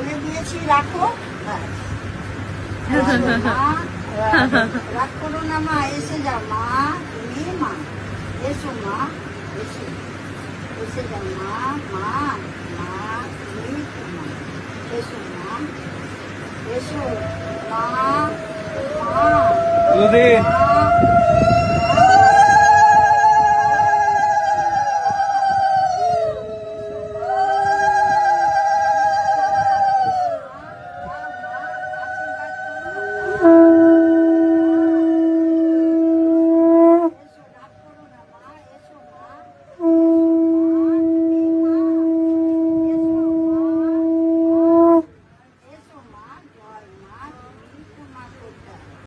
বলে দিয়েছি রাখো। রাগ করো না মা, এসে যাও মা, তুমি মা এসো মা, এসো এসে যাও মা, মা মা তুমি মা, এসো মা, এসো মা, মা।